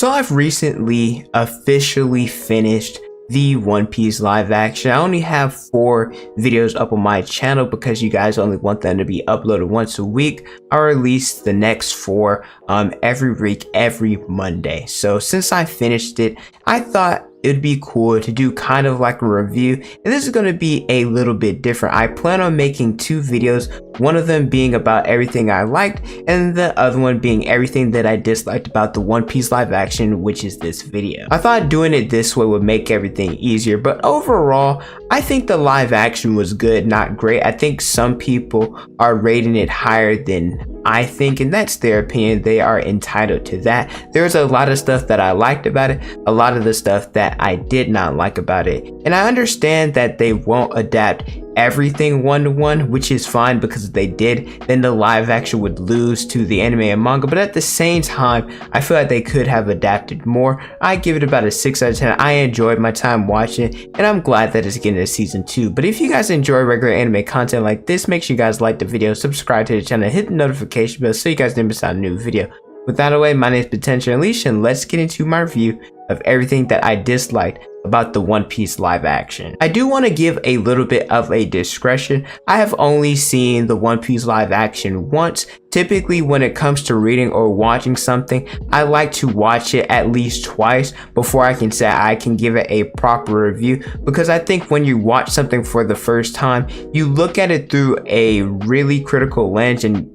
So I've recently officially finished the One Piece live action. I only have 4 videos up on my channel because you guys only want them to be uploaded once a week. I'll release the next 4 every week, every Monday. So since I finished it, I thought it'd be cool to do kind of like a review, and this is going to be a little bit different. I plan on making 2 videos, one of them being about everything I liked and the other one being everything that I disliked about the One Piece live action, which is this video. I thought doing it this way would make everything easier, but overall I think the live action was good, not great. I think some people are rating it higher than I think, and that's their opinion. They are entitled to that. There's a lot of stuff that I liked about it, a lot of the stuff that I did not like about it, and I understand that they won't adapt everything one-to-one, which is fine, because if they did, then the live action would lose to the anime and manga. But at the same time, I feel like they could have adapted more. I give it about a 6 out of 10. I enjoyed my time watching it, and I'm glad that it's getting to season 2. But if you guys enjoy regular anime content like this, make sure you guys like the video, subscribe to the channel, hit the notification bell so you guys never miss out on a new video. With that away, my name is Potential Unleashed, and let's get into my review of everything that I disliked about the One Piece live action. I do want to give a little bit of a discretion. I have only seen the One Piece live action once. Typically when it comes to reading or watching something, I like to watch it at least twice before I can say I can give it a proper review, because I think when you watch something for the first time, you look at it through a really critical lens, and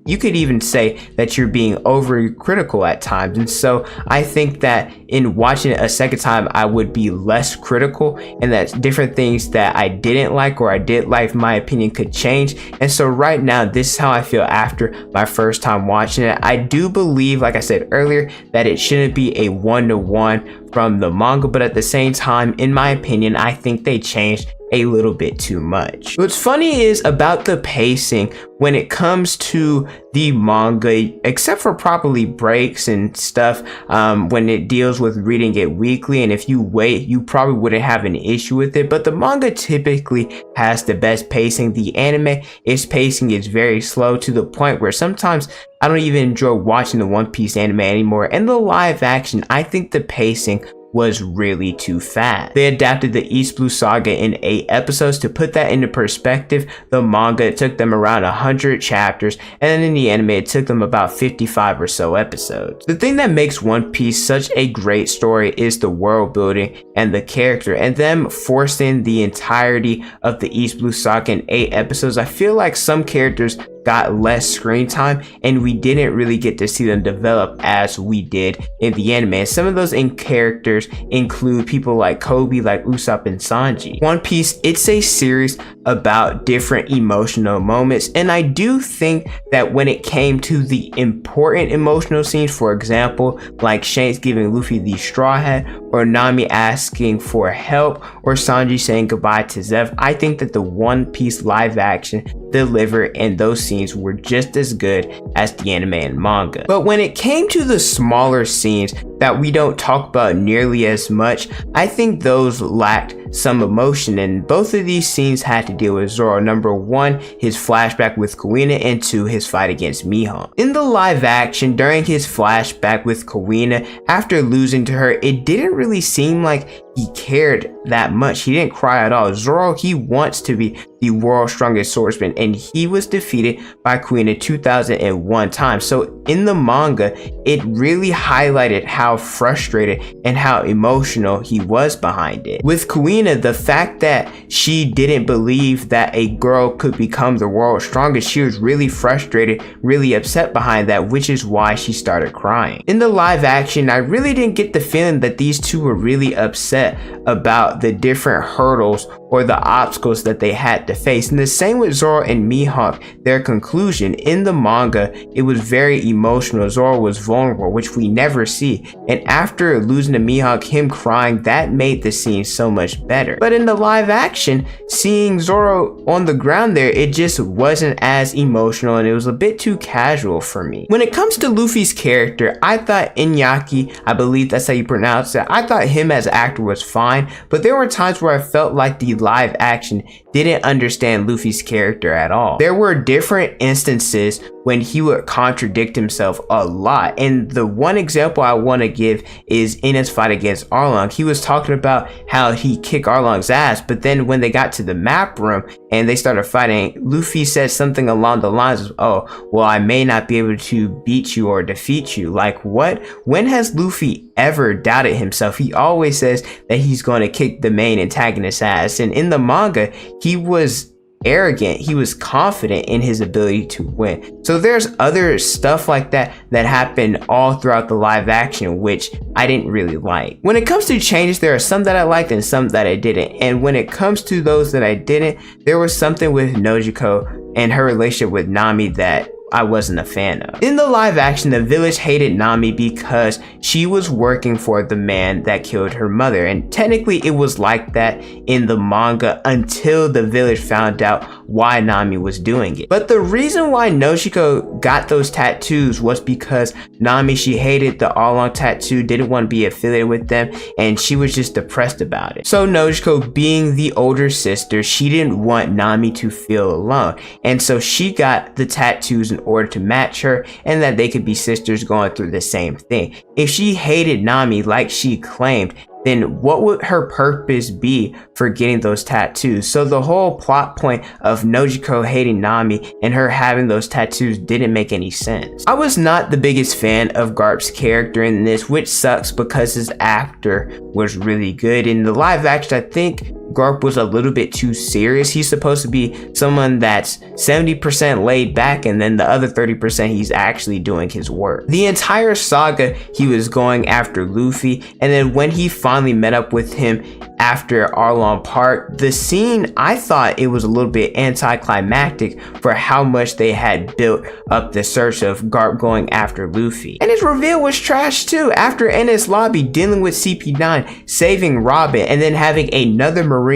you could even say that you're being overly critical at times. And so I think that in watching it a second time, I would be less critical, and that different things that I didn't like or I did like, my opinion could change. And so right now, this is how I feel after my first time watching it. I do believe, like I said earlier, that it shouldn't be a one-to-one from the manga, but at the same time, in my opinion, I think they changed a little bit too much. What's funny is about the pacing when it comes to the manga, except for probably breaks and stuff, when it deals with reading it weekly, and if you wait, you probably wouldn't have an issue with it. But the manga typically has the best pacing. The anime, its pacing is very slow, to the point where sometimes I don't even enjoy watching the One Piece anime anymore. And the live action, I think the pacing was really too fast. They adapted the East Blue Saga in 8 episodes. To put that into perspective, the manga, it took them around 100 chapters, and then in the anime it took them about 55 or so episodes. The thing that makes One Piece such a great story is the world building and the character, and them forcing the entirety of the East Blue Saga in 8 episodes. I feel like some characters got less screen time, and we didn't really get to see them develop as we did in the anime. And some of those characters include people like Kobe, like Usopp, and Sanji. One Piece, it's a series about different emotional moments, and I do think that when it came to the important emotional scenes, for example, like Shanks giving Luffy the straw hat, or Nami asking for help, or Sanji saying goodbye to Zeff, I think that the One Piece live action delivered, and those scenes were just as good as the anime and manga. But when it came to the smaller scenes that we don't talk about nearly as much, I think those lacked some emotion, and both of these scenes had to deal with Zoro. Number 1, his flashback with Kuina, and 2, his fight against Mihawk. In the live action, during his flashback with Kuina, after losing to her, it didn't really seem like he cared that much. He didn't cry at all. Zoro, he wants to be the world's strongest swordsman, and he was defeated by Kuina 2001 times. So in the manga, it really highlighted how frustrated and how emotional he was behind it. With Kuina, the fact that she didn't believe that a girl could become the world's strongest, she was really frustrated, really upset behind that, which is why she started crying. In the live action, I really didn't get the feeling that these two were really upset about the different hurdles or the obstacles that they had to face. And the same with Zoro and Mihawk, their conclusion. In the manga, it was very emotional. Zoro was vulnerable, which we never see. And after losing to Mihawk, him crying, that made the scene so much better. But in the live action, seeing Zoro on the ground there, it just wasn't as emotional, and it was a bit too casual for me. When it comes to Luffy's character, I thought Iñaki, I believe that's how you pronounce it, I thought him as an actor was fine, but there were times where I felt like the live action didn't understand Luffy's character at all. There were different instances when he would contradict himself a lot, and the one example I want to give is in his fight against Arlong. He was talking about how he kicked Arlong's ass, but then when they got to the map room and they started fighting, Luffy said something along the lines of, "Oh, well, I may not be able to beat you or defeat you." Like, what? When has Luffy ever doubted himself? He always says that he's going to kick the main antagonist's ass, and in the manga, he was arrogant. He was confident in his ability to win. So there's other stuff like that that happened all throughout the live action, which I didn't really like. When it comes to changes, there are some that I liked and some that I didn't. And when it comes to those that I didn't, there was something with Nojiko and her relationship with Nami that I wasn't a fan of. In the live action, the village hated Nami because she was working for the man that killed her mother, and technically it was like that in the manga until the village found out why Nami was doing it. But the reason why Nojiko got those tattoos was because Nami, she hated the Arlong tattoo, didn't want to be affiliated with them, and she was just depressed about it. So Nojiko, being the older sister, she didn't want Nami to feel alone, and so she got the tattoos in order to match her and that they could be sisters going through the same thing. If she hated Nami like she claimed, then what would her purpose be for getting those tattoos? So the whole plot point of Nojiko hating Nami and her having those tattoos didn't make any sense. I was not the biggest fan of Garp's character in this, which sucks because his actor was really good. In the live action, I think Garp was a little bit too serious. He's supposed to be someone that's 70% laid back, and then the other 30% he's actually doing his work. The entire saga, he was going after Luffy, and then when he finally met up with him after Arlong Park, the scene, I thought it was a little bit anticlimactic for how much they had built up the search of Garp going after Luffy. And his reveal was trash too. After Enies Lobby dealing with CP9, saving Robin, and then having another Marine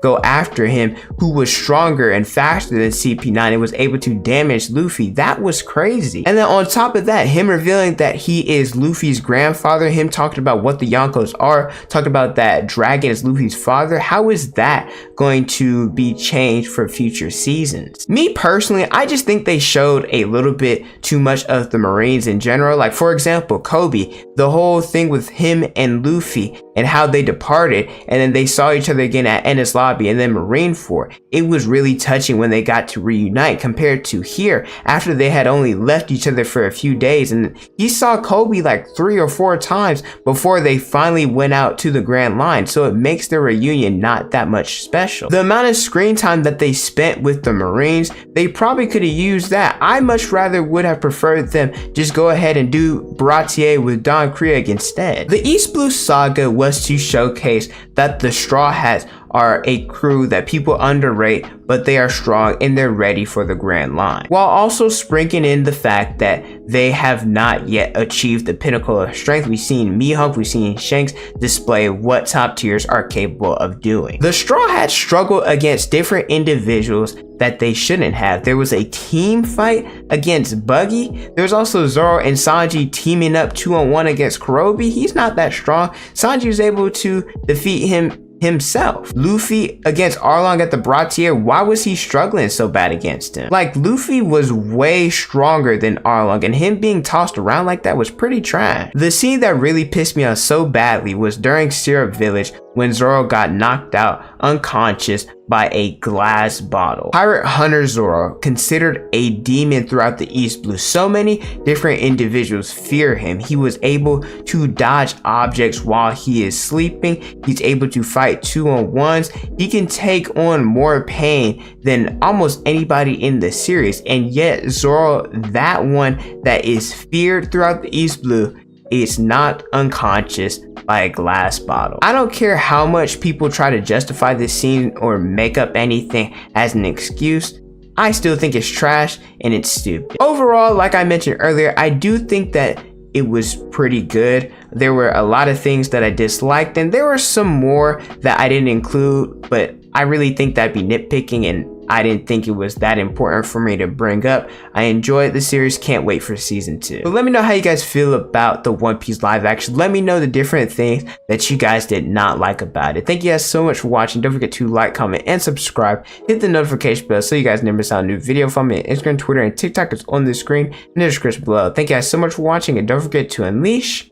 go after him who was stronger and faster than CP9 and was able to damage Luffy, that was crazy. And then on top of that, him revealing that he is Luffy's grandfather, him talking about what the Yonkos are, talking about that dragon is Luffy's father. How is that going to be changed for future seasons? Me personally, I just think they showed a little bit too much of the Marines in general. Like, for example, Kobe, the whole thing with him and Luffy and how they departed and then they saw each other again at Enies Lobby and then Marineford. It was really touching when they got to reunite compared to here after they had only left each other for a few days, and he saw Kobe like 3 or 4 times before they finally went out to the Grand Line, so it makes their reunion not that much special. The amount of screen time that they spent with the Marines, they probably could have used that. I much rather would have preferred them just go ahead and do Baratier with Don Krieg instead. The East Blue Saga was to showcase that the Straw Hats are a crew that people underrate, but they are strong and they're ready for the Grand Line, while also sprinkling in the fact that they have not yet achieved the pinnacle of strength. We've seen Mihawk, we've seen Shanks display what top tiers are capable of doing. The Straw Hats struggle against different individuals that they shouldn't have. There was a team fight against Buggy. There's also Zoro and Sanji teaming up 2-on-1 against Kurobi. He's not that strong. Sanji was able to defeat him himself. Luffy against Arlong at the Baratier, why was he struggling so bad against him? Like, Luffy was way stronger than Arlong, and him being tossed around like that was pretty trash. The scene that really pissed me off so badly was during Syrup Village when Zoro got knocked out unconscious by a glass bottle. Pirate Hunter Zoro, considered a demon throughout the East Blue. So many different individuals fear him. He was able to dodge objects while he is sleeping. He's able to fight 2-on-1s. He can take on more pain than almost anybody in the series. And yet Zoro, that one that is feared throughout the East Blue, is not unconscious by a glass bottle. I don't care how much people try to justify this scene or make up anything as an excuse. I still think it's trash and it's stupid. Overall, like I mentioned earlier, I do think that it was pretty good. There were a lot of things that I disliked, and there were some more that I didn't include, but I really think that'd be nitpicking, and I didn't think it was that important for me to bring up. I enjoyed the series, can't wait for season 2. But let me know how you guys feel about the One Piece live action. Let me know the different things that you guys did not like about it. Thank you guys so much for watching. Don't forget to like, comment, and subscribe. Hit the notification bell so you guys never miss out on a new video. Follow me on Instagram, Twitter, and TikTok. It's on the screen in the description below. Thank you guys so much for watching, and don't forget to unleash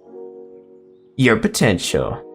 your potential.